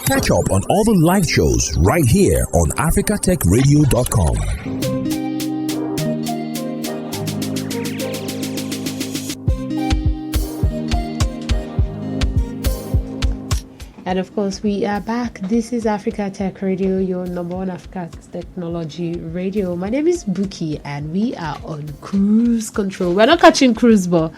Catch up on all the live shows right here on africatechradio.com. And of course, we are back. This is Africa Tech Radio, your number one Africa technology radio. My name is Bookii, and we are on cruise control. We're not catching cruise, but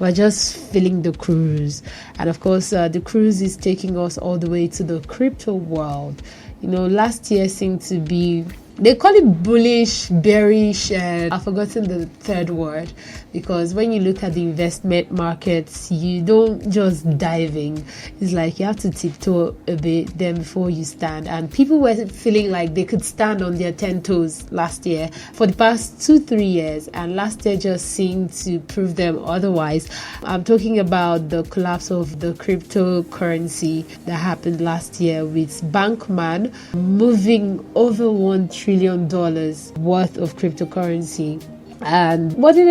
we're just filling the cruise. And of course, the cruise is taking us all the way to the crypto world. You know, last year seemed to be, they call it bullish, bearish, and I've forgotten the third word, because when you look at the investment markets, you don't just dive in. It's like you have to tiptoe a bit then before you stand. And people were feeling like they could stand on their 10 toes last year for the past 2-3 years, and last year just seemed to prove them otherwise. I'm talking about the collapse of the cryptocurrency that happened last year, with Bankman moving over $1 trillion worth of cryptocurrency. And what did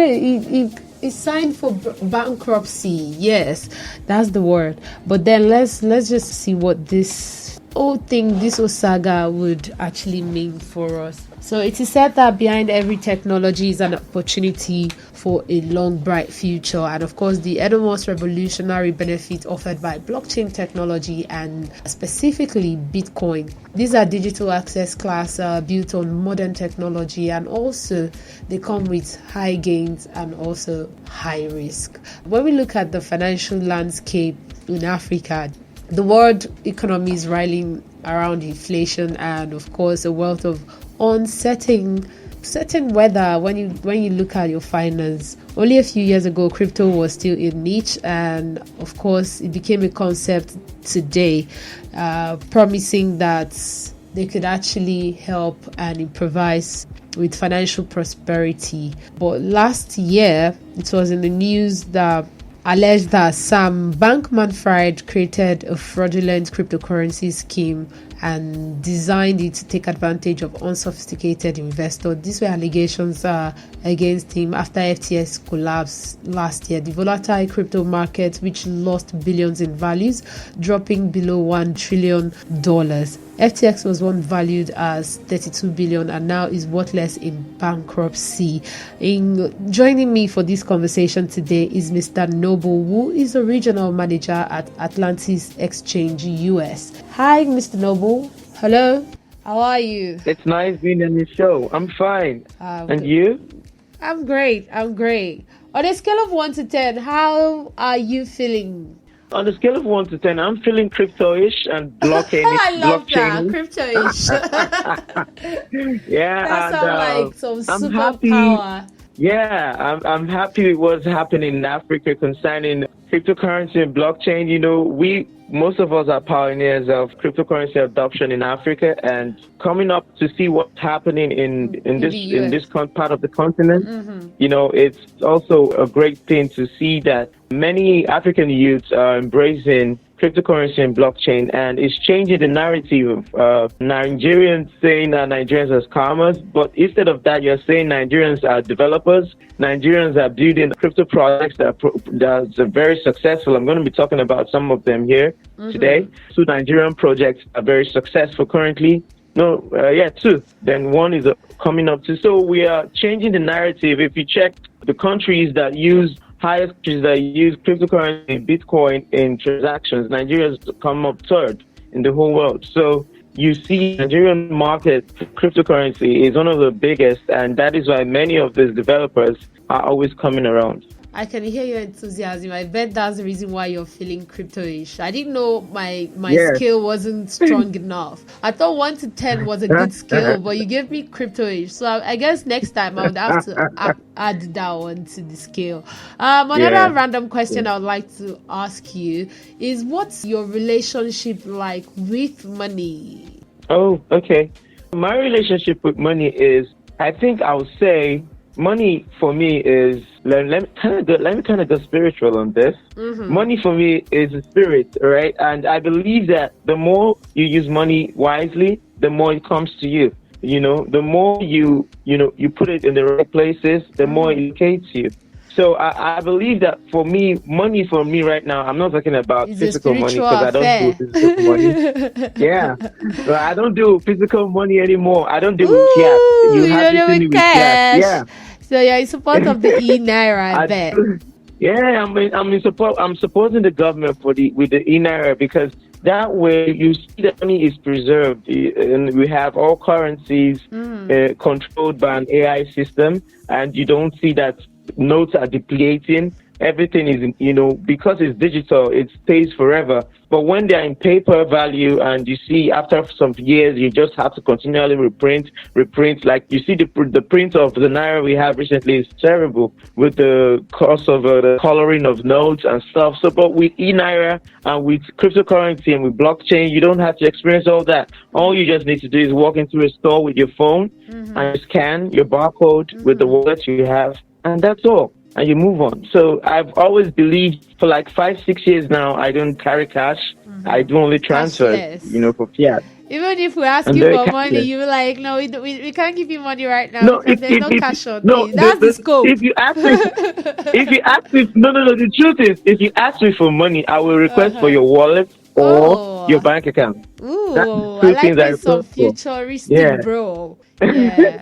it signed for bankruptcy? Yes, that's the word. But then let's just see what this whole thing, this whole saga would actually mean for us. So it is said that behind every technology is an opportunity for a long, bright future. And of course, the enormous revolutionary benefits offered by blockchain technology, and specifically Bitcoin. These are digital access class built on modern technology, and also they come with high gains and also high risk. When we look at the financial landscape in Africa, the world economy is riling around inflation and, of course, a wealth of uncertain weather. When you look at your finance, only a few years ago, crypto was still a niche, and of course, it became a concept today, promising that they could actually help and improvise with financial prosperity. But last year, it was in the news that alleged that Sam Bankman-Fried created a fraudulent cryptocurrency scheme and designed it to take advantage of unsophisticated investors. These were allegations against him after FTX collapsed last year. The volatile crypto market, which lost billions in values, dropping below $1 trillion. FTX was once valued as $32 billion and now is worthless in bankruptcy. Joining me for this conversation today is Mr. Noble, who is a regional manager at Atlantis Exchange, US. Hi, Mr. Noble. Hello. How are you? It's nice being on your show. I'm fine. And you? I'm great. On a scale of 1 to 10, how are you feeling? On a scale of 1 to 10, I'm feeling crypto-ish and blockchain. I love that, crypto-ish. Yeah, that sounds like some superpower. Happy. Yeah, I'm happy with what's happening in Africa concerning cryptocurrency and blockchain. You know, most of us are pioneers of cryptocurrency adoption in Africa, and coming up to see what's happening in this part of the continent. Mm-hmm. You know, it's also a great thing to see that many African youths are embracing cryptocurrency and blockchain, and it's changing the narrative of Nigerians saying that Nigerians are scammers, but instead of that, you're saying Nigerians are developers. Nigerians are building crypto projects that are very successful. I'm going to be talking about some of them here today. 2 Nigerian projects are very successful currently. Two. Then one is coming up too. So we are changing the narrative. If you check the countries that use cryptocurrency, Bitcoin in transactions, Nigeria's come up third in the whole world. So you see, Nigerian market cryptocurrency is one of the biggest, and that is why many of these developers are always coming around. I can hear your enthusiasm. I bet that's the reason why you're feeling crypto-ish. I didn't know my skill wasn't strong enough. I thought 1 to 10 was a good skill, but you gave me crypto-ish. So I guess next time I would have to add that one to the scale. Another random question I would like to ask you is, what's your relationship like with money? Oh, okay. My relationship with money is, I think I would say, money for me is, let me kind of go spiritual on this. Mm-hmm. Money for me is a spirit, right? And I believe that the more you use money wisely, the more it comes to you. You know, the more you put it in the right places, the more it locates you. So I believe that for me, money for me right now, I'm not talking about It's a physical money spiritual because I don't do affair. physical money. Yeah. So I don't do physical money anymore. I don't deal with fiat. Ooh, You you don't hardly know see me with with fiat. cash. Yeah. So you're in support of the e-naira, I I bet. do. Yeah, I'm in support. I'm supporting the government for the with the INAIRA because that way you see the money is preserved, and we have all currencies controlled by an AI system, and you don't see that notes are depleting. Everything is, because it's digital, it stays forever. But when they're in paper value, and you see after some years, you just have to continually reprint. Like you see the print of the naira we have recently is terrible with the cost of the coloring of notes and stuff. So, but with e-naira and with cryptocurrency and with blockchain, you don't have to experience all that. All you just need to do is walk into a store with your phone and scan your barcode with the wallet you have, and that's all. And you move on. So I've always believed for like 5-6 years now, I don't carry cash. I do only transfers, Cashless. for fiat. Even if we ask And you they're for money, cashless. you're like, no, we can't give you money right now No, because there's no cash on no, me. That's the scope. if you ask me, if you ask me, no, the truth is, if you ask me for money, I will request for Uh-huh. your wallet or your Oh, bank account. That's the ooh, I two like things I me some request for. futuristic, Yeah. bro. Yeah.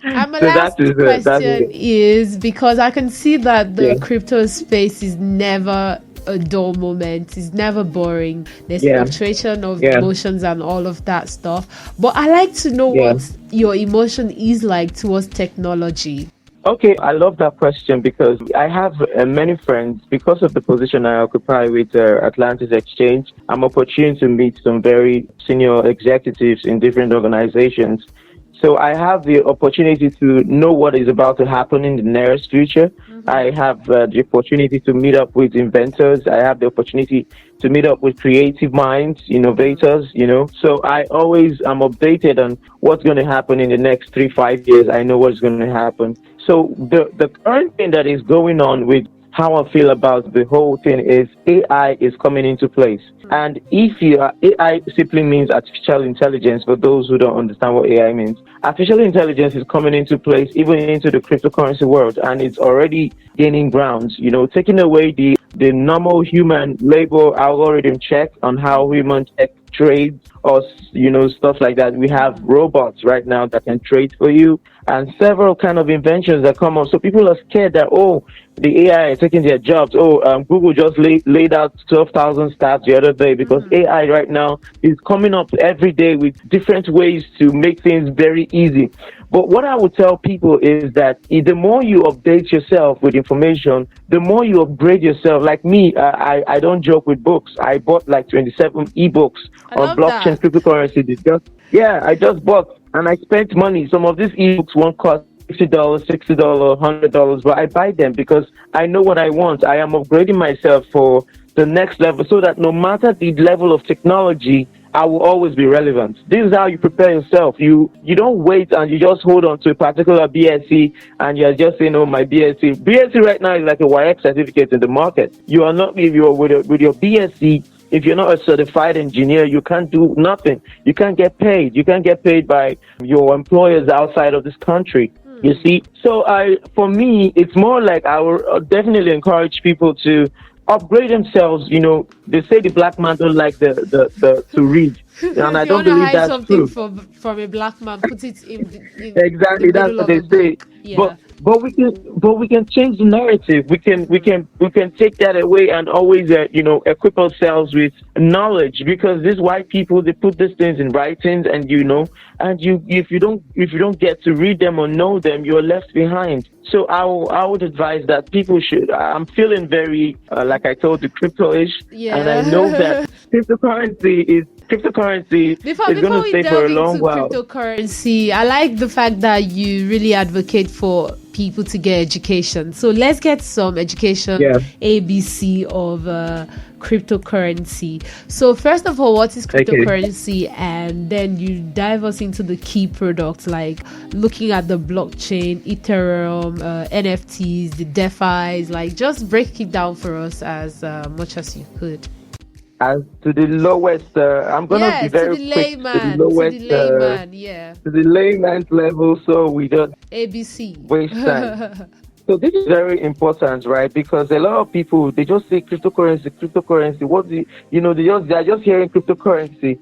And my So that last is it. That is question it. is because I can see that Yeah. the crypto space is never a dull moment. It's never boring. There's Yeah. fluctuation of Yeah. emotions and all of that stuff. But I like to know Yeah. what your emotion is like towards technology. Okay, I love that question because I have many friends because of the position I occupy with Atlantis Exchange. I'm opportune to meet some very senior executives in different organizations. So I have the opportunity to know what is about to happen in the nearest future. I have the opportunity to meet up with inventors. I have the opportunity to meet up with creative minds, innovators. So I always am updated on what's going to happen in the next 3-5 years. I know what's going to happen. So the current thing that is going on with how I feel about the whole thing is AI is coming into place. And if you are, AI simply means artificial intelligence for those who don't understand what AI means. Artificial intelligence is coming into place even into the cryptocurrency world, and it's already gaining grounds, taking away the normal human labor algorithm check on how human tech trades or stuff like that. We have robots right now that can trade for you, and several kind of inventions that come up. So people are scared that the AI is taking their jobs. Google just laid out 12,000 stats the other day because AI right now is coming up every day with different ways to make things very easy. But what I would tell people is that the more you update yourself with information, the more you upgrade yourself. Like me, I don't joke with books. I bought like 27 ebooks I on love blockchain that. cryptocurrency. I just bought and I spent money. Some of these ebooks won't cost $50, $60, $100, but I buy them because I know what I want. I am upgrading myself for the next level so that no matter the level of technology, I will always be relevant. This is how you prepare yourself. You don't wait and you just hold on to a particular BSc and you're just saying, oh, my BSc. BSc right now is like a YX certificate in the market. You are not, if you're with your BSc, if you're not a certified engineer, you can't do nothing. You can't get paid. You can't get paid by your employers outside of this country. You see? So for me, it's more like I will definitely encourage people to upgrade themselves. They say the black man don't like the to read. And If I you don't want to believe hide that's something true. from a black man, put it in the Exactly, that's middle what of they a say. book. Yeah. But we can change the narrative. We can take that away and always equip ourselves with knowledge because these white people they put these things in writings and if you don't get to read them or know them, you're left behind. So I would advise that people should. I'm feeling very like I told you, crypto-ish, and I know Yeah. that cryptocurrency is going Before to we stay for delve a long into while. cryptocurrency, I like the fact that you really advocate for people to get education. So let's get some education Yeah. ABC of cryptocurrency. So first of all, what is Okay. cryptocurrency? And then you dive us into the key products like looking at the blockchain, Ethereum, NFTs, the DeFi's. Like just break it down for us as much as you could. As to the lowest, I'm gonna be Yeah, to very the quick to the layman, lowest, yeah. to the layman's level, so we don't ABC. waste time. So this is very important, right? Because a lot of people, they just say cryptocurrency. They're just hearing cryptocurrency.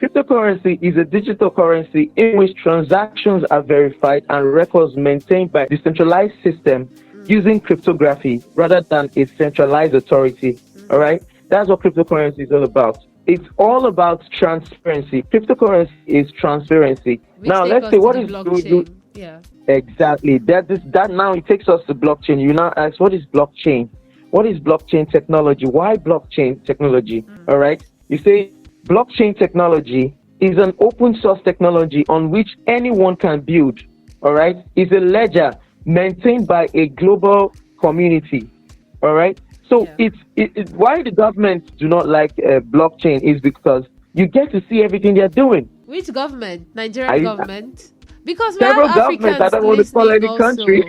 Cryptocurrency is a digital currency in which transactions are verified and records maintained by a decentralized system using cryptography rather than a centralized authority. All right, that's what cryptocurrency is all about. It's all about transparency. Cryptocurrency is transparency. Which Now, let's say what is blockchain? Yeah. Exactly. That now it takes us to blockchain. You now ask, what is blockchain? What is blockchain technology? Why blockchain technology? All right. You say blockchain technology is an open source technology on which anyone can build. All right. It's a ledger maintained by a global community. All right. So it's why the government do not like blockchain is because you get to see everything they're doing. Which government? Nigerian government? Because we several have governments. I Africans don't want to call any also. country.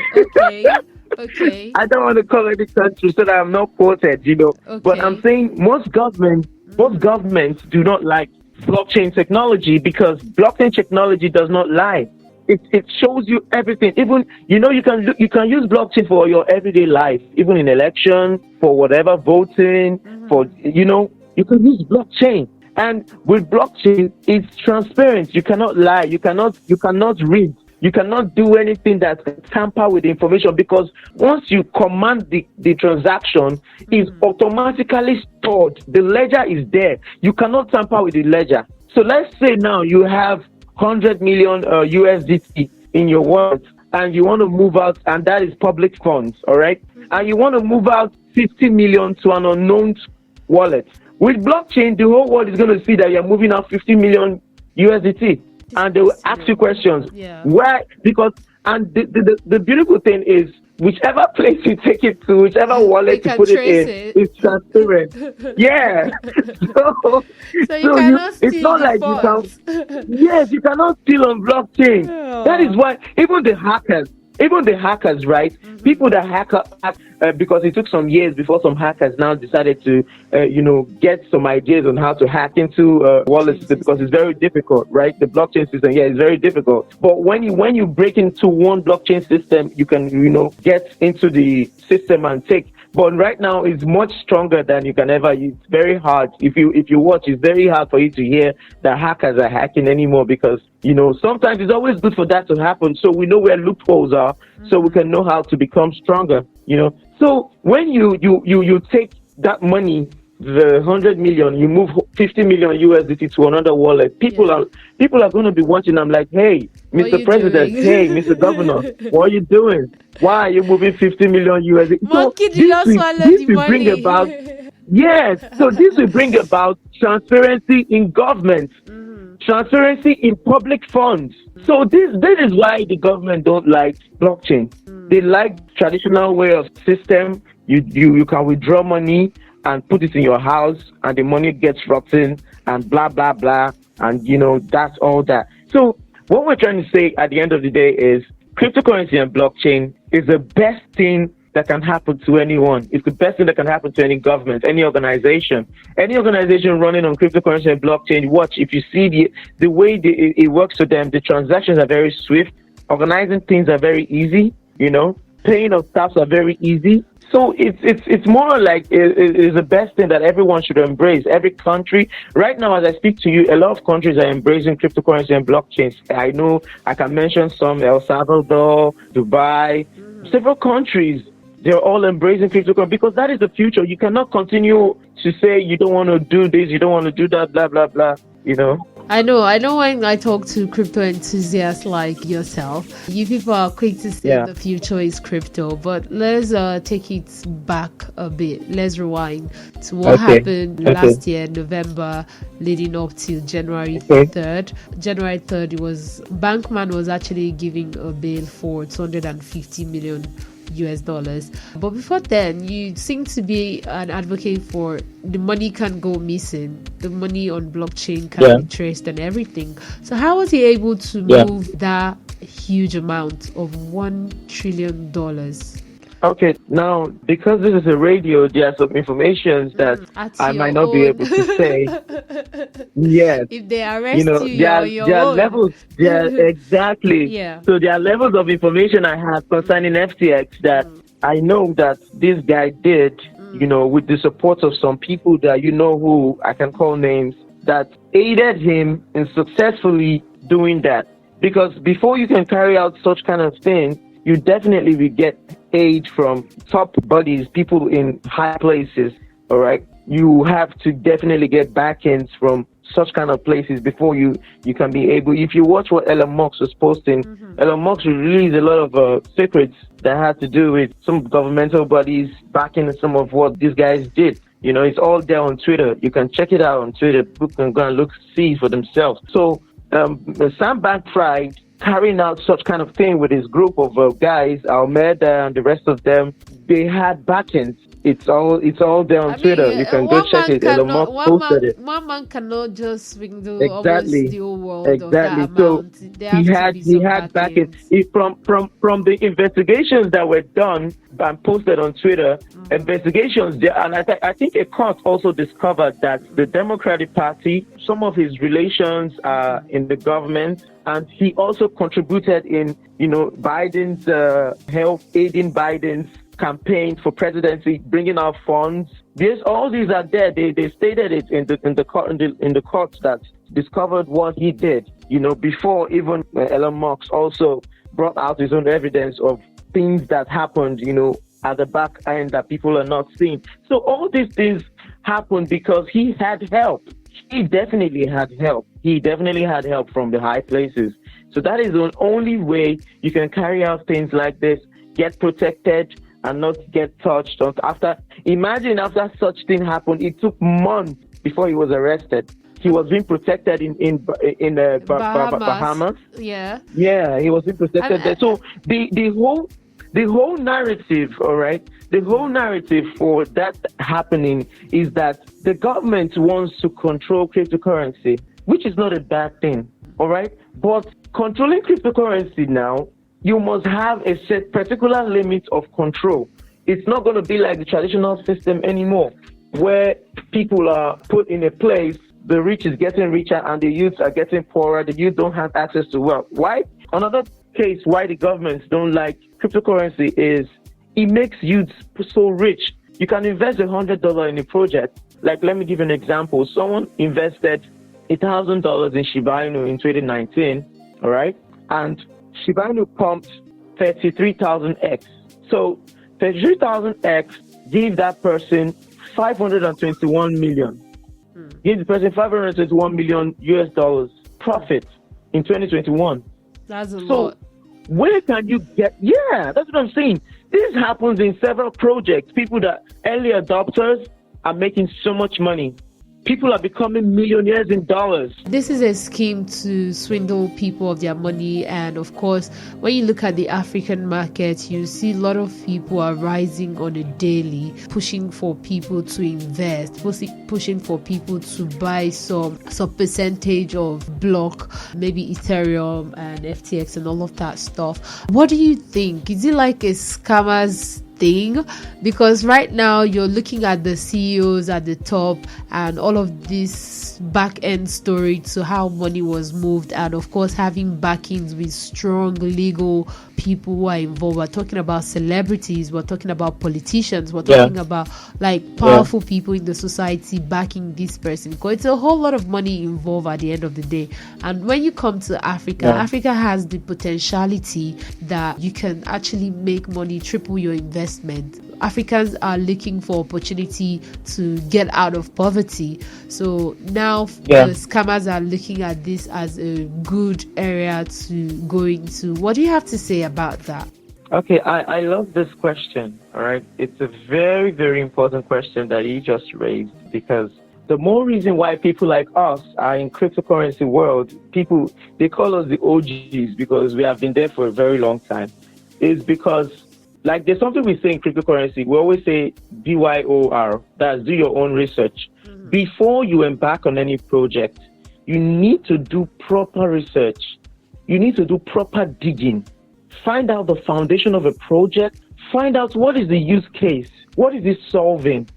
Okay. I don't want to call any country so that I'm not quoted, Okay. But I'm saying most governments do not like blockchain technology because blockchain technology does not lie. It shows you everything. Even you can use blockchain for your everyday life, even in election, for whatever voting, for you can use blockchain. And with blockchain, it's transparent. You cannot lie. You cannot read. You cannot do anything that can tamper with the information because once you command the transaction, it's automatically stored. The ledger is there. You cannot tamper with the ledger. So let's say now you have 100 million USDT in your wallet and you want to move out, and that is public funds, all right? And you want to move out 50 million to an unknown wallet. With blockchain, the whole world is going to see that you're moving out 50 million USDT. And they will ask you questions. Yeah. Why? Because, and the beautiful thing is, whichever place you take it to, whichever wallet you put it in, it's transparent. Yeah. So you cannot steal it's not like funds. you can. Yes, you cannot steal on blockchain. Oh. That is why even the hackers, right? People that hack because it took some years before some hackers now decided to, get some ideas on how to hack into wallets because it's very difficult, right? The blockchain system, it's very difficult. But when you break into one blockchain system, you can, get into the system and take. But right now, it's much stronger than you can ever use. It's very hard. If you watch, it's very hard for you to hear that hackers are hacking anymore because, sometimes it's always good for that to happen. So we know where loopholes are, so we can know how to become stronger, So when you take that money, the 100 million, you move 50 million USDT to another wallet. People are going to be watching. I'm like, hey, Mr. President, hey, Mr. Governor, what are you doing? Why are you moving 50 million USDT? Monkey, this will bring about So this will bring about transparency in government, transparency in public funds. So this is why the government don't like blockchain. They like traditional way of system. You can withdraw money and put it in your house and the money gets rotten and blah, blah, blah. And, that's all that. So what we're trying to say at the end of the day is cryptocurrency and blockchain is the best thing that can happen to anyone. It's the best thing that can happen to any government, any organization. Any organization running on cryptocurrency and blockchain, watch, if you see the way it works for them, the transactions are very swift. Organizing things are very easy, paying of staffs are very easy. So it's more like it's the best thing that everyone should embrace. Every country right now, as I speak to you, a lot of countries are embracing cryptocurrency and blockchains. I know I can mention some: El Salvador, Dubai, several countries. They're all embracing cryptocurrency because that is the future. You cannot continue to say you don't want to do this, you don't want to do that, blah blah blah. I know when I talk to crypto enthusiasts like yourself, you people are quick to say the future is crypto, but let's take it back a bit. Let's rewind to what happened last year, November, leading up to January 3rd. January 3rd, Bankman was actually giving a bail for 250 million US dollars. But before then, you seem to be an advocate for the money can go missing, the money on blockchain can be traced and everything. So how was he able to move that huge amount of $1 trillion? Okay, now because this is a radio, there are some information that At I your might not be own. able to say. Yes, If they you arrest know, you, you're on your there are own. levels. There exactly. Yeah. So there are levels of information I have concerning FTX that I know that this guy did. You know, with the support of some people that you know who I can call names that aided him in successfully doing that. Because before you can carry out such kind of thing, you definitely will get aid from top bodies, people in high places. All right, you have to definitely get backends from such kind of places before you can be able. If you watch what Elon Musk was posting, Elon Musk released a lot of secrets that had to do with some governmental bodies backing some of what these guys did. You know, it's all there on Twitter. You can check it out on Twitter. People can go and see for themselves. So Sam Bankman-Fried carrying out such kind of thing with his group of guys, Almeida and the rest of them, they had backings. It's all there on Twitter. You can go check it. Elon Musk posted it. One man cannot just swindle almost Exactly. the whole world of Exactly. that So amount. There have to be he some had backings. backings. From the investigations that were done and posted on Twitter, investigations there, and I think a court also discovered that the Democratic Party, some of his relations are in the government, and he also contributed in, you know, Biden's help aiding Biden's campaign for presidency, bringing out funds. All these are there. They stated it in the courts that discovered what he did. You know, before even Elon Musk also brought out his own evidence of things that happened. You know, at the back end that people are not seeing. So all these things happened because he had help. He definitely had help. He definitely had help from the high places. So that is the only way you can carry out things like this, get protected, and not get touched. Imagine after such thing happened, it took months before he was arrested. He was being protected in Bahamas. Yeah. Yeah, he was being protected there. So the whole narrative, all right, the whole narrative for that happening is that the government wants to control cryptocurrency, which is not a bad thing, all right? But controlling cryptocurrency now, you must have a set particular limit of control. It's not going to be like the traditional system anymore, where people are put in a place, the rich is getting richer and the youths are getting poorer. The youth don't have access to wealth. Why? Another case why the governments don't like cryptocurrency is it makes youths so rich. You can invest $100 in a project. Like, let me give you an example. Someone invested $1,000 in Shiba Inu in 2019, all right? And Shiba Inu pumped 33,000x. So 33,000x give that person 521 million. Give the person 521 million US dollars profit in 2021. That's a lot. So where can you get? Yeah, that's what I'm saying. This happens in several projects. People that early adopters are making so much money. People are becoming millionaires in dollars. This is a scheme to swindle people of their money. And of course, when you look at the African market, you see a lot of people are rising on a daily, pushing for people to invest, pushing for people to buy some percentage of block, maybe Ethereum and FTX and all of that stuff. What do you think? Is it like a scammer's thing? Because right now you're looking at the CEOs at the top and all of this back end story to how money was moved, and of course having backings with strong legal people who are involved. We're talking about celebrities, we're talking about politicians, we're talking about like powerful people in the society backing this person. Because it's a whole lot of money involved at the end of the day. And when you come to Africa, Africa has the potentiality that you can actually make money, triple your investment. Africans are looking for opportunity to get out of poverty. So now the scammers are looking at this as a good area to go into. What do you have to say about that? Okay, I love this question. All right. It's a very, very important question that you just raised, because the more reason why people like us are in cryptocurrency world, people, they call us the OGs because we have been there for a very long time, is because like there's something we say in cryptocurrency. We always say BYOR, that's do your own research. Before you embark on any project, you need to do proper research. You need to do proper digging. Find out the foundation of a project. find out what is the use case, what is it solving,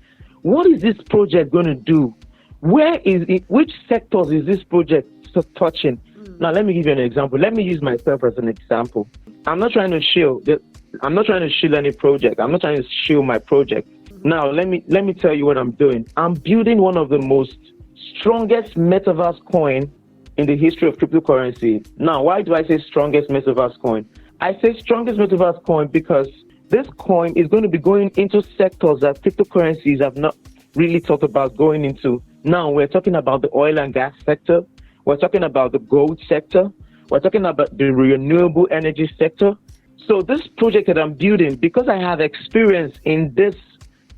what is this project going to do, where is it, which sectors is this project touching. Now, let me give you an example. Let me use myself as an example. I'm not trying to shield any project. I'm not trying to shield my project. Now, let me tell you what I'm doing. I'm building one of the most strongest metaverse coin in the history of cryptocurrency. Now, why do I say strongest metaverse coin? I say strongest metaverse coin because this coin is going to be going into sectors that cryptocurrencies have not really thought about going into. Now, we're talking about the oil and gas sector. We're talking about the gold sector. We're talking about the renewable energy sector. So this project that I'm building, because I have experience in this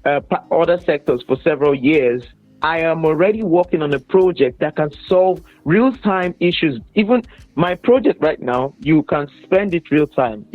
other sectors for several years, I am already working on a project that can solve real-time issues. Even my project right now, you can spend it real-time.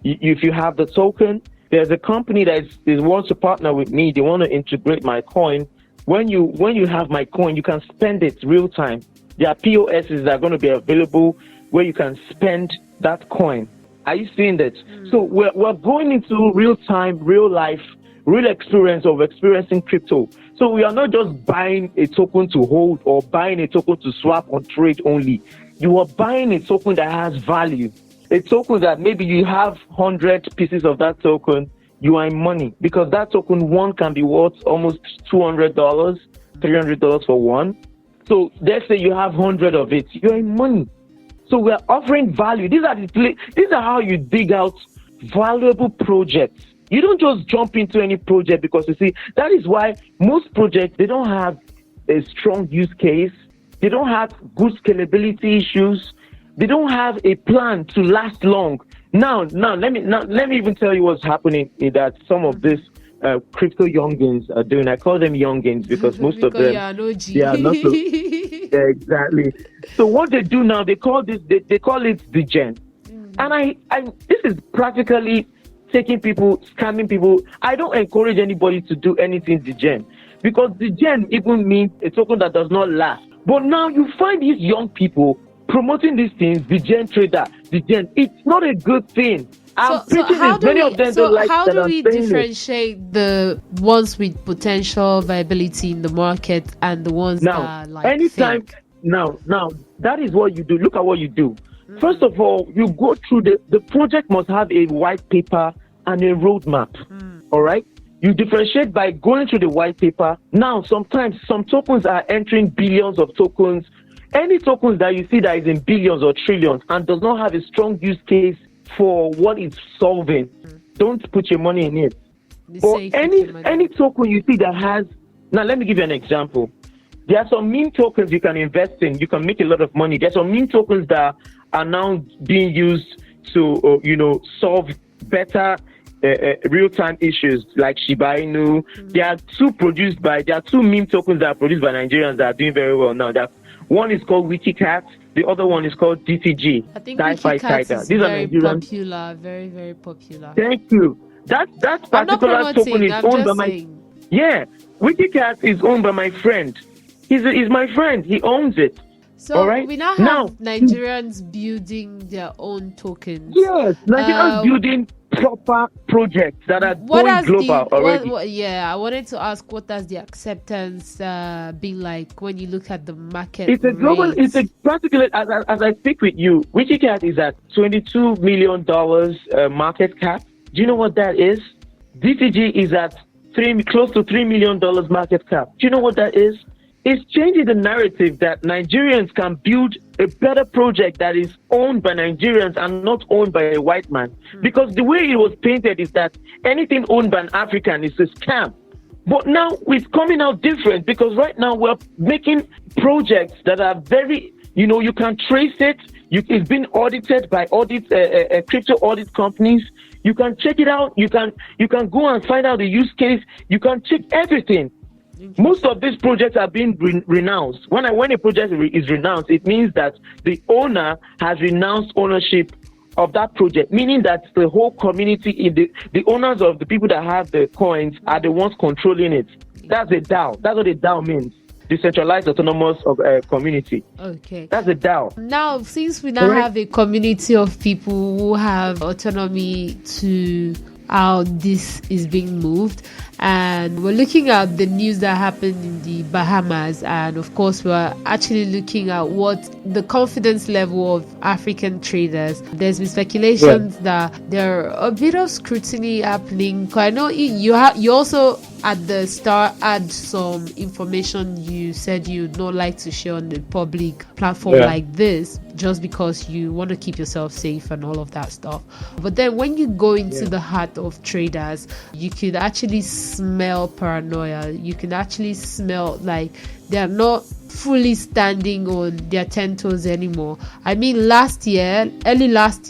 If you have the token, there's a company that wants to partner with me. They want to integrate my coin. When you have my coin, you can spend it real-time. There are POSs that are going to be available where you can spend that coin. Are you seeing that? So we're going into real-time, real-life, real experience of experiencing crypto. So we are not just buying a token to hold or buying a token to swap or trade only. You are buying a token that has value. A token that maybe you have 100 pieces of that token, you are in money, because that token one can be worth almost $200, $300 for one. So let's say you have 100 of it, you're in money. So we're offering value. These are how you dig out valuable projects. You don't just jump into any project, because you see, that is why most projects, they don't have a strong use case. They don't have good scalability issues. They don't have a plan to last long. Now let me even tell you what's happening is that some of these crypto youngins are doing. I call them youngins because most of them, they are not so, yeah, exactly. So what they do now, they call it degen. And this is practically taking people, scamming people. I don't encourage anybody to do anything degen, because degen even means a token that does not last. But now you find these young people promoting these things, degen trader, degen. It's not a good thing. How do we differentiate the ones with potential viability in the market and the ones that are like anytime fake? Now that is what you do. Look at what you do. First of all, you go through the project must have a white paper and a roadmap. All right? You differentiate by going through the white paper. Now, sometimes some tokens are entering billions of tokens. Any tokens that you see that is in billions or trillions and does not have a strong use case for what it's solving, don't put your money in it. Or any token you see that has... Now, let me give you an example. There are some meme tokens you can invest in. You can make a lot of money. There are some meme tokens that are now being used to, solve better real-time issues like Shiba Inu. There are two meme tokens that are produced by Nigerians that are doing very well now. One is called WikiCat. The other one is called DTG. I think WikiCat is very popular, very, very popular. Thank you. That particular token is owned by my... Yeah, WikiCat is owned by my friend. He's my friend. He owns it. So all right? We now have Nigerians building their own tokens. Yes, Nigerians building proper projects that are going global already. I wanted to ask, what has the acceptance been like when you look at the market? It's a global. It's a practically as I speak with you, WikiCat is at $22 million market cap. Do you know what that is? DTG is at close to $3 million market cap. Do you know what that is? It's changing the narrative that Nigerians can build a better project that is owned by Nigerians and not owned by a white man. Because the way it was painted is that anything owned by an African is a scam. But now it's coming out different, because right now we're making projects that are very, you can trace it. It's been audited by crypto audit companies. You can check it out. You can go and find out the use case. You can check everything. Most of these projects are being renounced. When a project is renounced, it means that the owner has renounced ownership of that project, meaning that the whole community, the owners of the people that have the coins are the ones controlling it. That's a DAO. That's what a DAO means. Decentralized autonomous community. Okay. That's a DAO. Now, since we now have a community of people who have autonomy to how this is being moved. And we're looking at the news that happened in the Bahamas, and of course we're actually looking at what the confidence level of African traders. There's been speculations that there are a bit of scrutiny happening. I know you also at the start add some information you said you'd not like to share on the public platform like this, just because you want to keep yourself safe and all of that stuff. But then when you go into the heart of traders, you could actually smell paranoia. You can actually smell like they're not fully standing on their 10 toes anymore. I mean, early last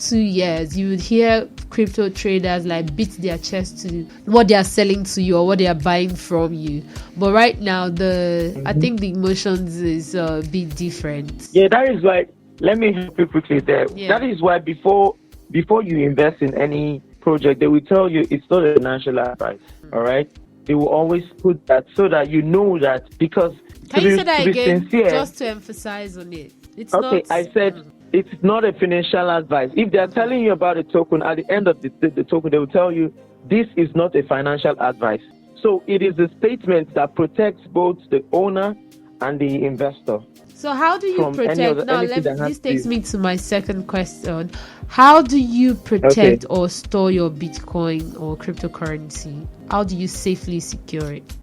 2 years, you would hear crypto traders like beat their chest to what they are selling to you or what they are buying from you. But right now, I think the emotions is a bit different. Yeah, that is why. Let me help you quickly there. Yeah. That is why before you invest in any project, they will tell you it's not a financial advice. All right, they will always put that so that you know that, because can you say that again, sincere, just to emphasize on it? It's okay. Not, I said it's not a financial advice. If they are telling you about a token, at the end of the token, they will tell you this is not a financial advice. So it is a statement that protects both the owner and the investor. So how do you protect? Now, this takes me to my second question. How do you protect or store your Bitcoin or cryptocurrency? How do you safely secure it?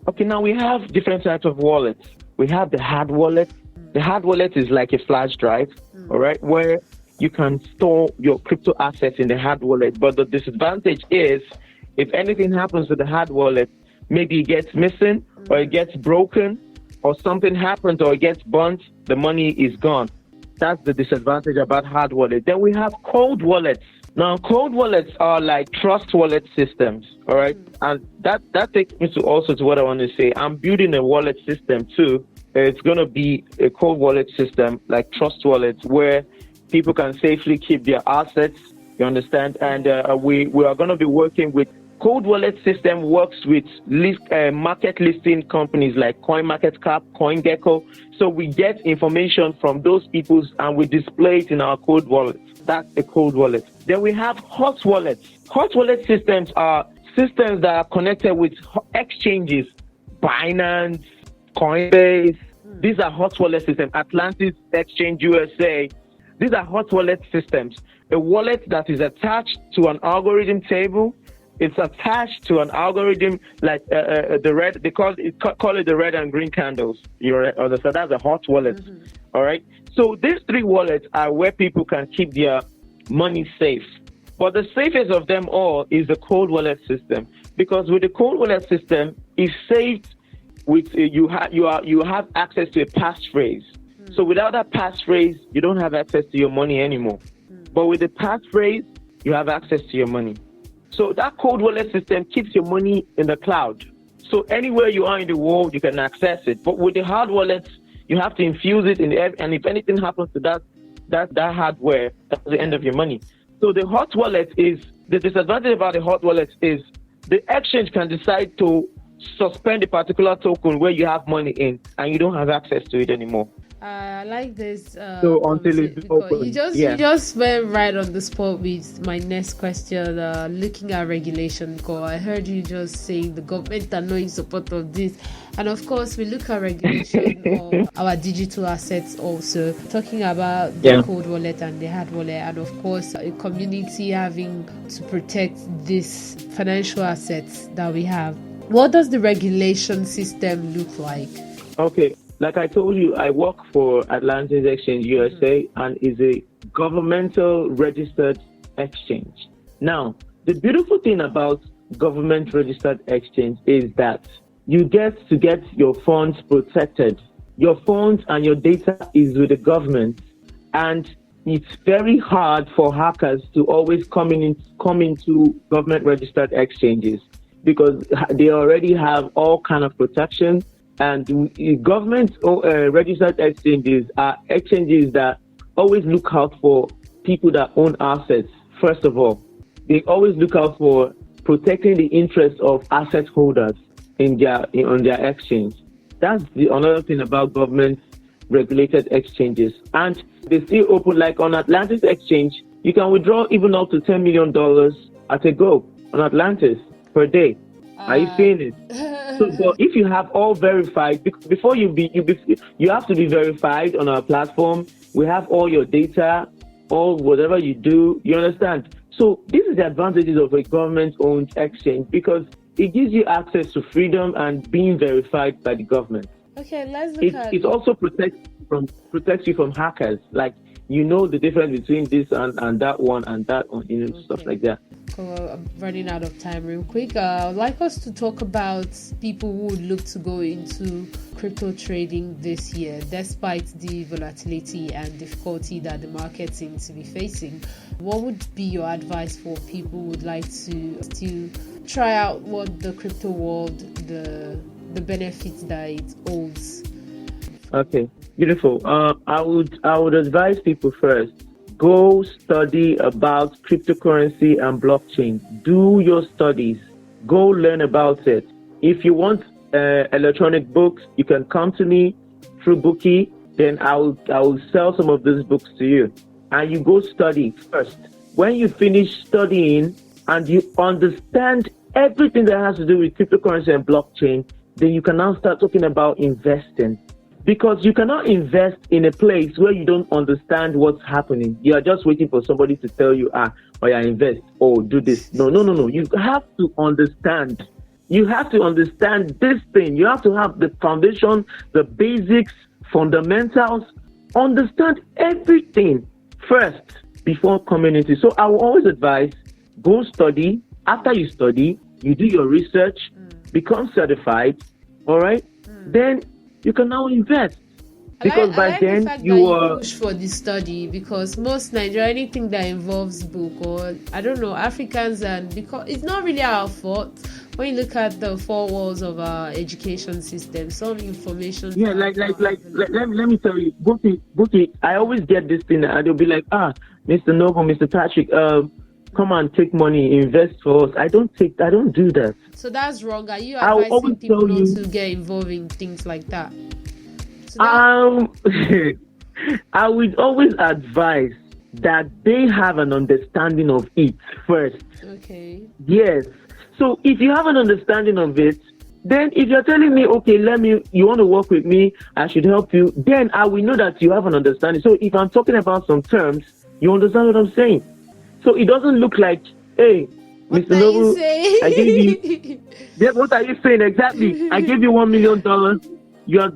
Okay, now we have different types of wallets. We have the hard wallet. The hard wallet is like a flash drive, all right, where you can store your crypto assets in the hard wallet. But the disadvantage is, if anything happens to the hard wallet, maybe it gets missing or it gets broken or something happens or it gets burnt, the money is gone. That's the disadvantage about hard wallet. Then we have cold wallets. Now, cold wallets are like trust wallet systems, all right? And that takes me to what I want to say. I'm building a wallet system too. It's going to be a cold wallet system like trust wallets where people can safely keep their assets, you understand? And we are going to be working with cold wallet system works with market listing companies like CoinMarketCap, CoinGecko. So we get information from those people and we display it in our cold wallet. That's a cold wallet. Then we have hot wallets. Hot wallet systems are systems that are connected with exchanges, Binance, Coinbase. These are hot wallet systems. Atlantis Exchange USA. These are hot wallet systems. A wallet that is attached to an algorithm table. It's attached to an algorithm like the red. They call it the red and green candles. You understand? That's a hot wallet. All right. So these three wallets are where people can keep their money safe. But the safest of them all is the cold wallet system, because with the cold wallet system, it's saved with you have access to a passphrase. So without that passphrase, you don't have access to your money anymore. But with the passphrase, you have access to your money. So that cold wallet system keeps your money in the cloud. So anywhere you are in the world, you can access it. But with the hard wallets, you have to infuse it in and if anything happens to that hardware, that's the end of your money. So the hot wallet is, the disadvantage about the hot wallet is the exchange can decide to suspend a particular token where you have money in and you don't have access to it anymore. I like this. So until it's open, you just went right on the spot with my next question. Looking at regulation, because I heard you just saying the government are not in support of this, and of course we look at regulation of our digital assets also. Talking about the cold wallet and the hard wallet, and of course a community having to protect these financial assets that we have. What does the regulation system look like? Okay. Like I told you, I work for Atlantis Exchange USA and is a governmental registered exchange. Now, the beautiful thing about government registered exchange is that you get to get your funds protected. Your funds and your data is with the government, and it's very hard for hackers to always come into government registered exchanges because they already have all kind of protection. And government registered exchanges are exchanges that always look out for people that own assets. First of all, they always look out for protecting the interests of asset holders on their exchange. That's another thing about government regulated exchanges. And they still open, like on Atlantis Exchange, you can withdraw even up to $10 million at a go on Atlantis per day. Are you seeing it? So, but if you have all verified, before you have to be verified on our platform. We have all your data, all whatever you do. You understand? So this is the advantages of a government-owned exchange, because it gives you access to freedom and being verified by the government. Okay, let's look at it. Also protects you from hackers. Like, you know the difference between this and that one and that one, Okay. Stuff like that. I'm running out of time real quick. I'd like us to talk about people who would look to go into crypto trading this year, despite the volatility and difficulty that the market seems to be facing. What would be your advice for people who would like to try out what the crypto world, the benefits that it holds? Okay, beautiful. I would advise people first, go study about cryptocurrency and blockchain. Do your studies. Go learn about it. If you want electronic books, you can come to me through Bookii. Then I will sell some of those books to you, and you go study first. When you finish studying and you understand everything that has to do with cryptocurrency and blockchain, then you can now start talking about investing. Because you cannot invest in a place where you don't understand what's happening. You are just waiting for somebody to tell you, invest, do this. No. You have to understand. You have to understand this thing. You have to have the foundation, the basics, fundamentals. Understand everything first before coming into. So I will always advise, go study. After you study, you do your research, become certified, all right? Then you can now invest, because by then you are push for the study, because most Nigeria, anything that involves book, or I don't know, Africans, and because it's not really our fault. When you look at the four walls of our education system, some information. Yeah, let me tell you, Bookii, I always get this thing, and they'll be like, Mr. Noble, Mr. Patrick, come and take money, invest for us. I don't do that. So that's wrong. Are you advising people not to get involved in things like that? I would always advise that they have an understanding of it first. Okay. Yes. So if you have an understanding of it, then if you're telling me, okay, you want to work with me, I should help you, then I will know that you have an understanding. So if I'm talking about some terms, you understand what I'm saying. So it doesn't look like, hey, what Mr. Noble, I gave you. Yeah, what are you saying exactly? I gave you $1 million.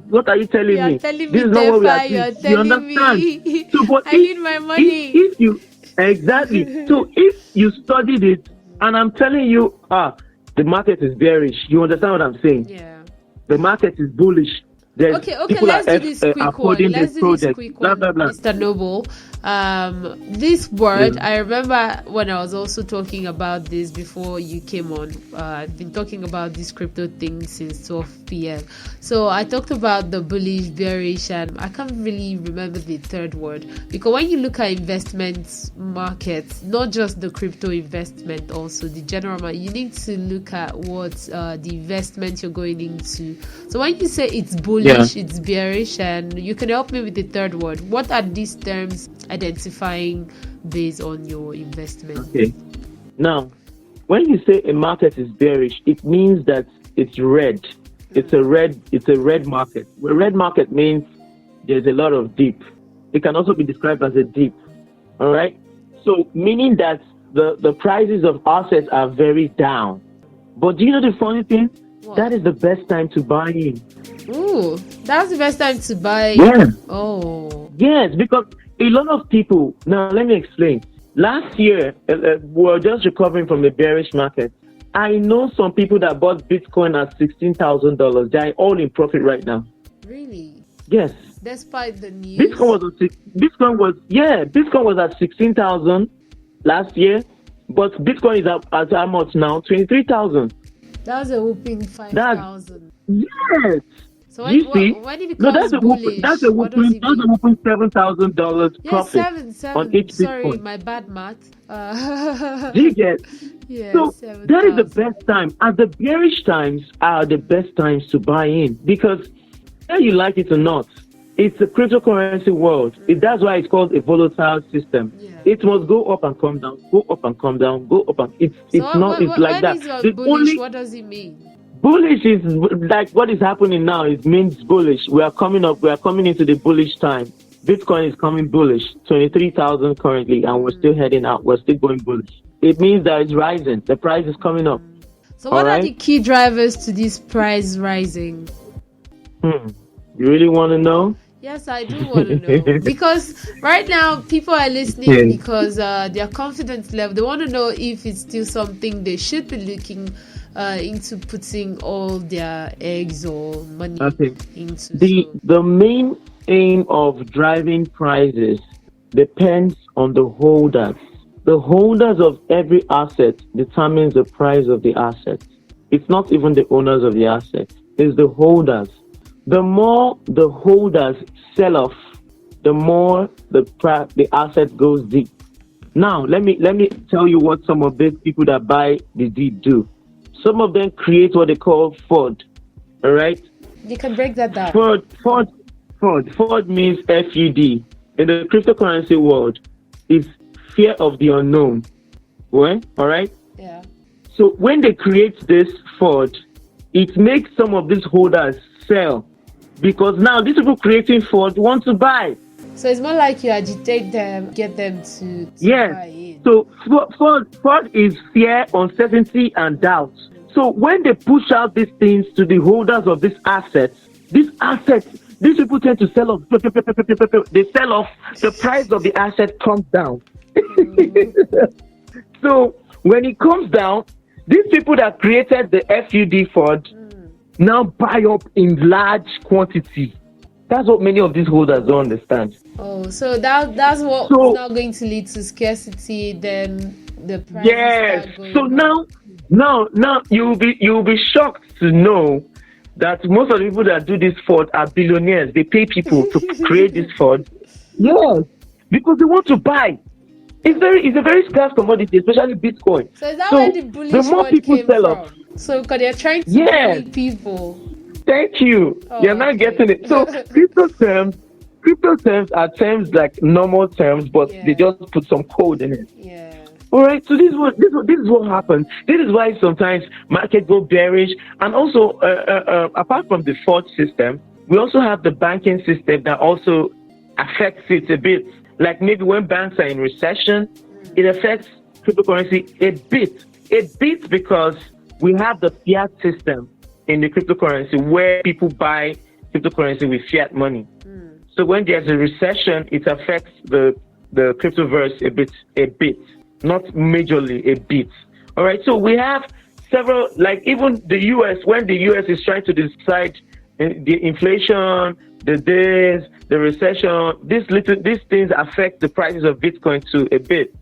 What are you telling me? Telling this me is not what we are you're doing. You understand? Me. So, but I need my money. If you exactly. So if you studied it, and I'm telling you, the market is bearish. You understand what I'm saying? Yeah. The market is bullish. Okay. Let's do this quick one. Blah, blah, blah. Mr. Noble. This word, I remember when I was also talking about this before you came on. I've been talking about this crypto thing since 12 p.m. So I talked about the bullish, bearish, and I can't really remember the third word, because when you look at investment markets, not just the crypto investment, also the general market, you need to look at what the investment you're going into. So when you say it's bullish, it's bearish, and you can help me with the third word. What are these terms identifying based on your investment? Okay. Now, when you say a market is bearish, it means that it's red. It's a red market. A red market means there's a lot of dip. It can also be described as a dip. All right. So meaning that the prices of assets are very down. But do you know the funny thing? What? That is the best time to buy in. Ooh, that's the best time to buy. Yeah. Oh. Yes, because a lot of people. Now let me explain. Last year, we're just recovering from the bearish market. I know some people that bought Bitcoin at $16,000. They're all in profit right now. Really? Yes. Despite the news. Bitcoin was at 16,000 last year, but Bitcoin is at how much now? 23,000. That was a whooping 5,000. Yes. So when it becomes bullish, that's a whooping $7,000 profit on each Bitcoin. Sorry, my bad math. Do you get? Yeah, so 7, that is the best time. And the bearish times are the best times to buy in, because whether you like it or not, It's a cryptocurrency world. That's why it's called a volatile system. Yeah. It must go up and come down, go up and come down, go up and So it's like when that. is The bullish, only what does it mean? bullish is like what is happening now. It means bullish. We are coming into the bullish time. Bitcoin is coming bullish, 23,000 currently, and we're still heading out. We're still going bullish. It means that it's rising. The price is coming up. So what All are right? the key drivers to this price rising? You really want to know? Yes, I do want to know. Because right now, people are listening because their confidence level, they want to know if it's still something they should be looking into putting all their eggs or money into. The main aim of driving prices depends on the holders. The holders of every asset determines the price of the asset. It's not even the owners of the asset. It's the holders. The more the holders sell off, the more the asset goes deep. Now, let me tell you what some of these people that buy the deep do. Some of them create what they call FUD. All right? You can break that down. FUD means FUD. In the cryptocurrency world, it's fear of the unknown. Well, all right? Yeah. So when they create this FUD, it makes some of these holders sell. Because now these people creating FUD want to buy. So it's more like you agitate them, get them to buy in. So FUD is fear, uncertainty, and doubt. So when they push out these things to the holders of these assets, these people tend to sell off. They sell off, the price of the asset comes down. So when it comes down, these people that created the FUD FUD now buy up in large quantity. That's what many of these holders don't understand. Oh, so that's what is now going to lead to scarcity. Then the price. Yes. So now you'll be shocked to know that most of the people that do this FUD are billionaires. They pay people to create this FUD. Yes, because they want to buy. It's a very scarce commodity, especially Bitcoin. So is that where the bullish more people came sell off. So because they're trying to bully people. Thank you. You're not getting it. So crypto terms are terms like normal terms, but they just put some code in it. Yeah. All right. So this is what happens. This is why sometimes market go bearish, and also apart from the FUD system, we also have the banking system that also affects it a bit. Like maybe when banks are in recession, it affects cryptocurrency a bit because we have the fiat system in the cryptocurrency where people buy cryptocurrency with fiat money. So when there's a recession, it affects the cryptoverse a bit, not majorly, a bit. All right. So we have several, like even the US, when the US is trying to decide the inflation, the recession, these things affect the prices of Bitcoin too a bit.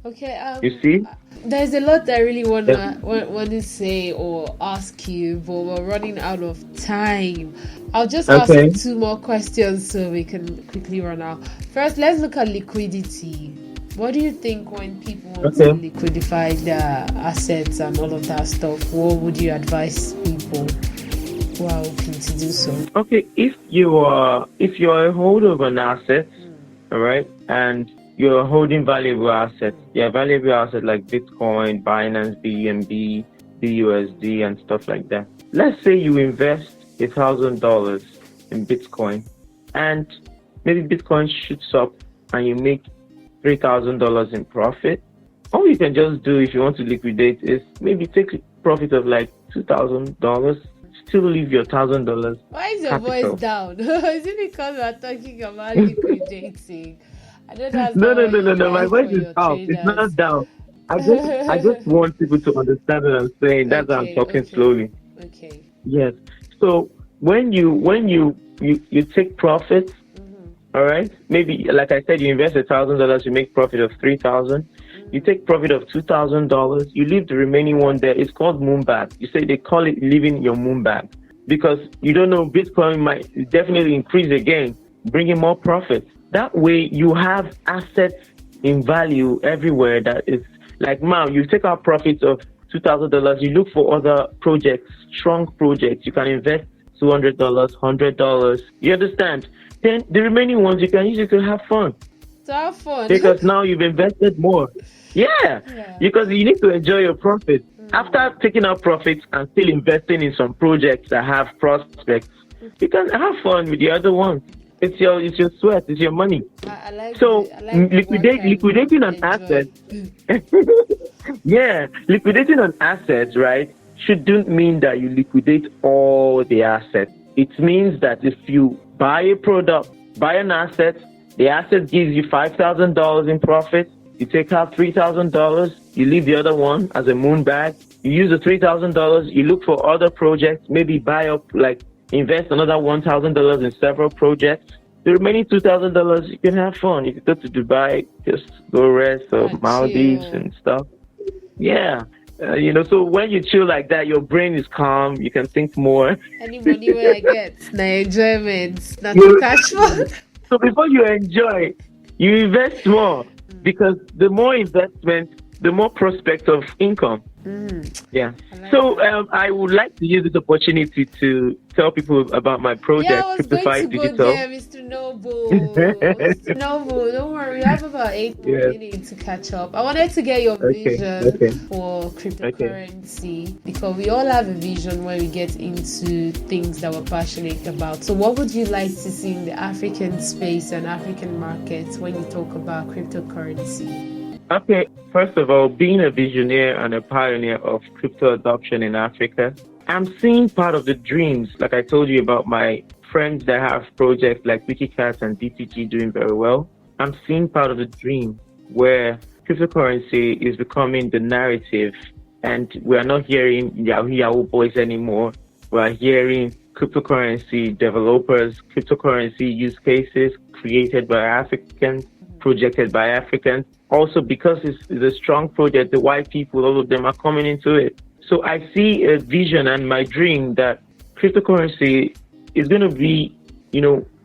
Okay. You see? There's a lot I really want to say or ask you, but we're running out of time. I'll just ask you two more questions so we can quickly run out. First, let's look at liquidity. What do you think when people want to liquidify their assets and all of that stuff? What would you advise people who are looking to do so? Okay, if you're a holder of an asset, all right, and you're holding valuable assets. Yeah, valuable assets like Bitcoin, Binance, BNB, BUSD, and stuff like that. Let's say you invest $1,000 in Bitcoin, and maybe Bitcoin shoots up and you make $3,000 in profit. All you can just do if you want to liquidate is maybe take a profit of like $2,000. Still leave your $1,000. Why is your voice down? Is it because we're talking about liquidating? No. My voice is up. It's not down. I just want people to understand what I'm saying. That's why I'm talking slowly. Okay. Yes. So when you take profits, all right. Maybe like I said, you invest $1,000, you make profit of $3,000. You take profit of $2,000. You leave the remaining one there. It's called moon bag. They call it leaving your moon bag because you don't know, Bitcoin might definitely increase again, bringing more profits. That way you have assets in value everywhere. That is like now you take out profits of $2,000. You look for other projects, strong projects. You can invest $200, $100. You understand? then the remaining ones you can use it to have fun. To have fun. Because now you've invested more. Yeah. Because you need to enjoy your profits. After taking out profits and still investing in some projects that have prospects, you can have fun with the other ones. It's your sweat, it's your money. I like so I like liquidating an asset. Yeah, liquidating an asset, right, shouldn't mean that you liquidate all the assets. It means that if you buy a product, buy an asset, the asset gives you $5,000 in profit, you take out $3,000, you leave the other one as a moon bag, you use the $3,000, you look for other projects, maybe buy up, like invest another $1,000 in several projects. The remaining $2,000, you can have fun. You can go to Dubai, just go rest, or Maldives and stuff. Yeah. So when you chill like that, your brain is calm. You can think more. Any money where I get, na enjoyment, not to cash fun. So before you enjoy, you invest more, because the more investment, the more prospect of income. Yeah. So I would like to use this opportunity to tell people about my project, Cryptify Digital. Go there, Mr. Noble. Mr. Noble, don't worry. We have about 8 minutes to catch up. I wanted to get your vision for cryptocurrency, because we all have a vision when we get into things that we're passionate about. So what would you like to see in the African space and African markets when you talk about cryptocurrency? Okay, first of all, being a visionary and a pioneer of crypto adoption in Africa, I'm seeing part of the dreams. Like I told you about my friends that have projects like Bookii and DTG doing very well. I'm seeing part of the dream where cryptocurrency is becoming the narrative, and we're not hearing Yahoo boys anymore. We're hearing cryptocurrency developers, cryptocurrency use cases created by Africans, projected by Africans. Also, because it's a strong project, the white people, all of them are coming into it. So I see a vision and my dream that cryptocurrency is going to be,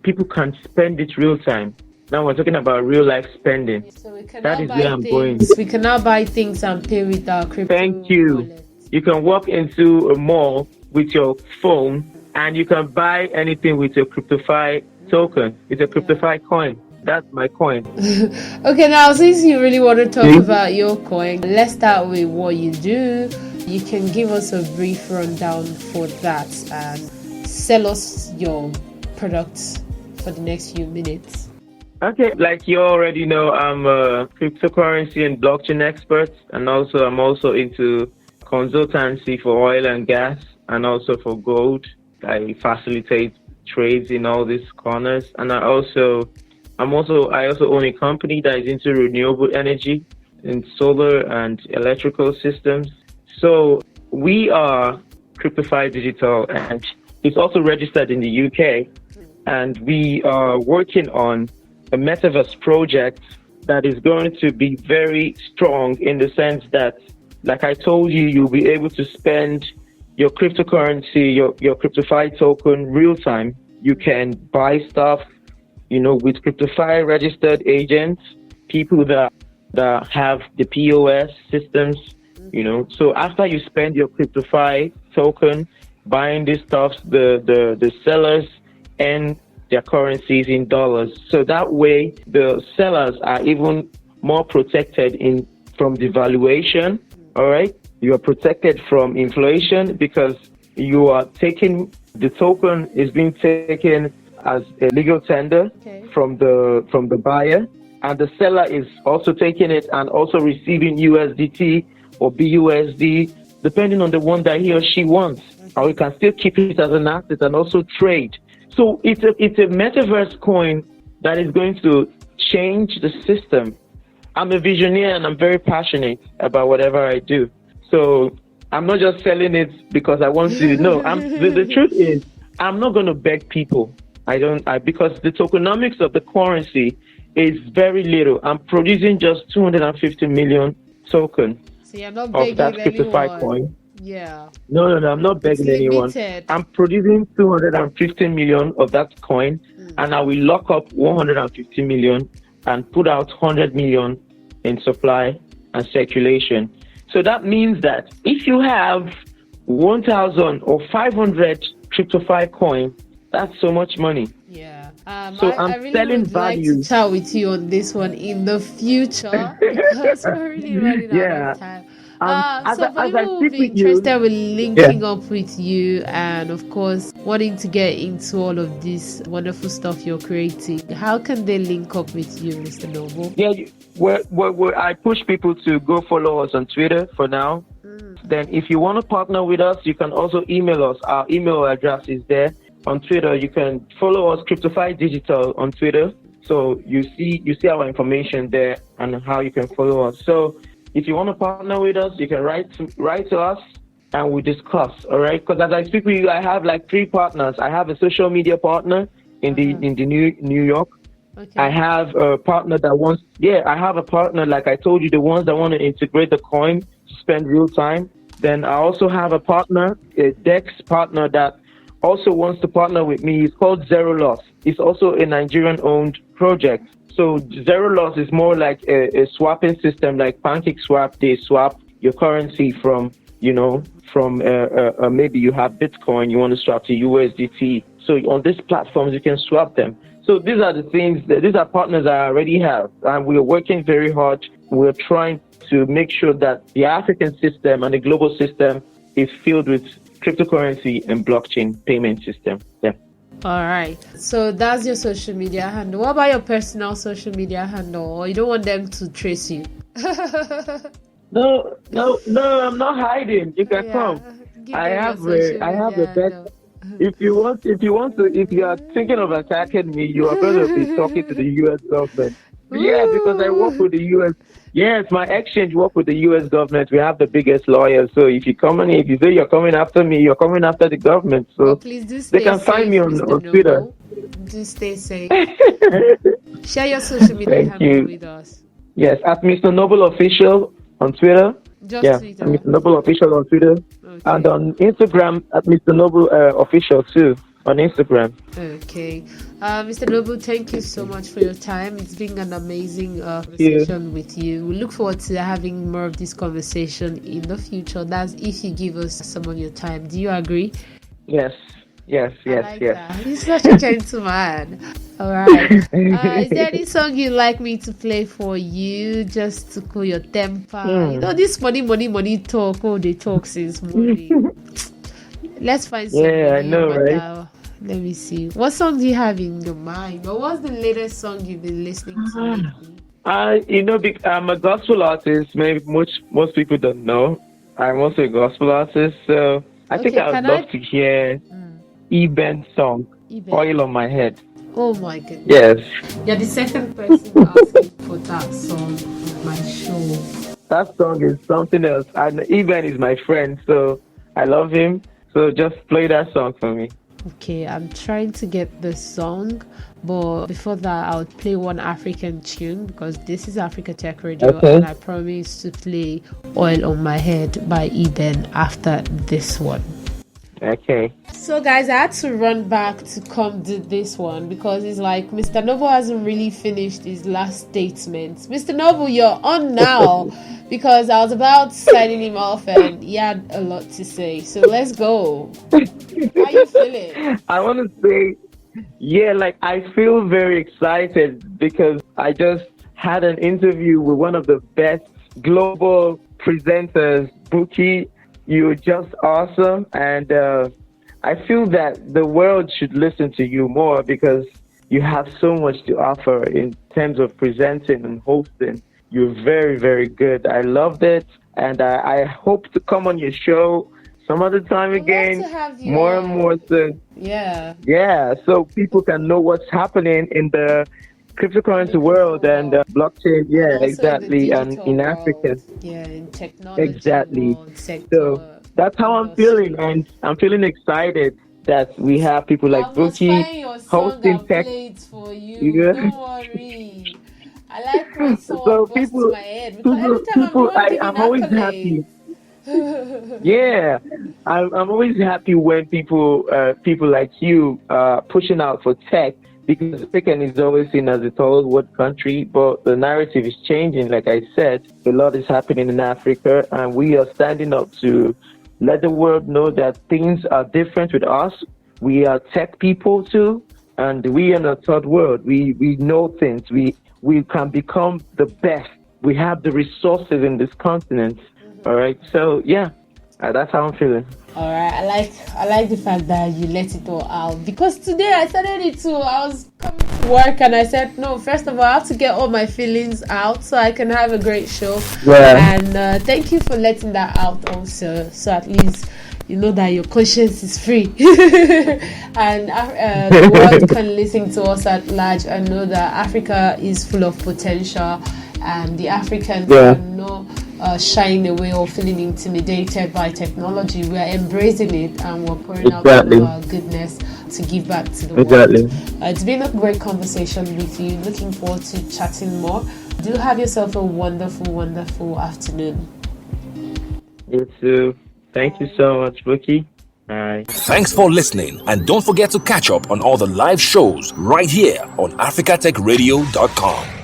people can spend it real time. Now we're talking about real life spending. So that is where I'm going. We can now buy things and pay with our crypto. Thank you. Wallet. You can walk into a mall with your phone and you can buy anything with your Cryptify token. It's a Cryptify coin. That's my coin. Okay, now since you really want to talk about your coin, let's start with what you do. You can give us a brief rundown for that and sell us your products for the next few minutes. Okay, like you already know, I'm a cryptocurrency and blockchain expert, and I'm also into consultancy for oil and gas and also for gold. I facilitate trades in all these corners, and I also own a company that is into renewable energy in solar and electrical systems. So we are Cryptify Digital, and it's also registered in the UK. And we are working on a metaverse project that is going to be very strong in the sense that, like I told you, you'll be able to spend your cryptocurrency, your Cryptify token real time. You can buy stuff, with Cryptify registered agents, people that have the POS systems, So after you spend your Cryptify token buying this stuff, the sellers earn their currencies in dollars. So that way the sellers are even more protected from devaluation. All right. You are protected from inflation because you are taking the token is being taken as a legal tender from the buyer, and the seller is also taking it and also receiving USDT or BUSD, depending on the one that he or she wants. Or you can still keep it as an asset and also trade. So it's a metaverse coin that is going to change the system. I'm a visionary and I'm very passionate about whatever I do. So I'm not just selling it because I want to. No, the truth is I'm not going to beg people. Because the tokenomics of the currency is very little. I'm producing just 250 million tokens of that Cryptify coin. Yeah. No, I'm not begging anyone. I'm producing 250 million of that coin, and I will lock up 150 million and put out 100 million in supply and circulation. So that means that if you have 1,000 or 500 Cryptify coin, that's so much money. Yeah. So I I'm really selling would like to value. chat with you on this one in the future because we're really running out of Yeah. time. As So for as I people who'll speak be with you, interested with yeah. linking up with you and of course wanting to get into all of this wonderful stuff you're creating, how can they link up with you, Mr. Noble? Yeah, I push people to go follow us on Twitter for now. Then, if you want to partner with us, you can also email us. Our email address is there on Twitter. You can follow us, Cryptify Digital, on Twitter. So you see our information there and how you can follow us. So, if you want to partner with us, you can write to us and we discuss. All right? Because as I speak with you, I have like 3 partners. I have a social media partner in the New York. Okay. I have a partner that wants, I have a partner, like I told you, the ones that want to integrate the coin to spend real time. Then I also have a partner, a DEX partner that also wants to partner with me. It's called Zero Loss. It's also a Nigerian owned project. So Zero Loss is more like a swapping system, like Pancake Swap. They swap your currency from, maybe you have Bitcoin, you want to swap to USDT. So on these platforms, you can swap them. So these are the things, these are partners I already have, and we are working very hard. We're trying to make sure that the African system and the global system is filled with cryptocurrency and blockchain payment system. Yeah. All right. So that's your social media handle. What about your personal social media handle? Or you don't want them to trace you? No, I'm not hiding. You can come. Give I them have your social I have the media best. handle. If you are thinking of attacking me, you are going to be talking to the U.S. government. Yeah, because I work with the U.S. Yes, my exchange work with the U.S. government. We have the biggest lawyers. So if you say you're coming after me, you're coming after the government. So Well, please do they stay can safe, find me Mr. on Twitter. Noble. Do stay safe. Share your social media Thank handle you. with us. Yes, at Mr. Noble Official on Twitter. Just At Twitter. Mr. Noble Official on Twitter. Okay. And on Instagram at Mr. Noble Official too on Instagram. Okay. Mr. Noble, thank you so much for your time. It's been an amazing conversation with you. We look forward to having more of this conversation in the future. That's if you give us some of your time. Do you agree? Yes. That. He's such a gentleman. All right. Is there any song you'd like me to play for you just to cool your temper? You know, this money talk. Oh, they talk since morning. Let's find some money. I know, right? Let me see. What song do you have in your mind? Or what's the latest song you've been listening to lately? I'm a gospel artist. Maybe most people don't know. I'm also a gospel artist, so I think I would love to hear Eben's song, Oil on My Head. Oh my goodness. Yes. You're the second person asking for that song on my show. That song is something else. And Eben is my friend, so I love him. So just play that song for me. Okay, I'm trying to get the song, but before that, I'll play one African tune because this is Africa Tech Radio, and I promise to play Oil on My Head by Eben after this one. Okay. So guys, I had to run back to come do this one because it's like Mr. Noble hasn't really finished his last statement. Mr. Noble, you're on now because I was about signing him off and he had a lot to say. So let's go. How you feeling? I want to say, I feel very excited because I just had an interview with one of the best global presenters, Bookii. You're just awesome, and I feel that the world should listen to you more because you have so much to offer in terms of presenting and hosting. You're very, very good. I loved it, and I hope to come on your show some other time again. Love to have you more on. and more. So, so people can know what's happening in the cryptocurrency world and blockchain, exactly, and in Africa. In technology. Exactly. So that's how I'm feeling, and I'm feeling excited that we have people like Bookii hosting tech. For you. Don't worry. I like when someone busts my head because every time I'm always happy. I'm always happy when people like you pushing out for tech. Because Africa is always seen as a third world country, but the narrative is changing. Like I said, a lot is happening in Africa, and we are standing up to let the world know that things are different with us. We are tech people too, And we in the third world, we know things. We can become the best. We have the resources in this continent. All right. So yeah, that's how I'm feeling. All right, I like the fact that you let it all out, because today I started it too. I was coming to work and I said, no, first of all, I have to get all my feelings out so I can have a great show. Yeah. And thank you for letting that out also, so at least you know that your conscience is free and the world can listen to us at large and know that Africa is full of potential, and the Africans are not shying away or feeling intimidated by technology. We are embracing it and we're pouring out all of our goodness to give back to the world. It's been a great conversation with you. Looking forward to chatting more. Do have yourself a wonderful, wonderful afternoon. You too. Thank you so much, Bookii. All right. Thanks for listening, and don't forget to catch up on all the live shows right here on africatechradio.com.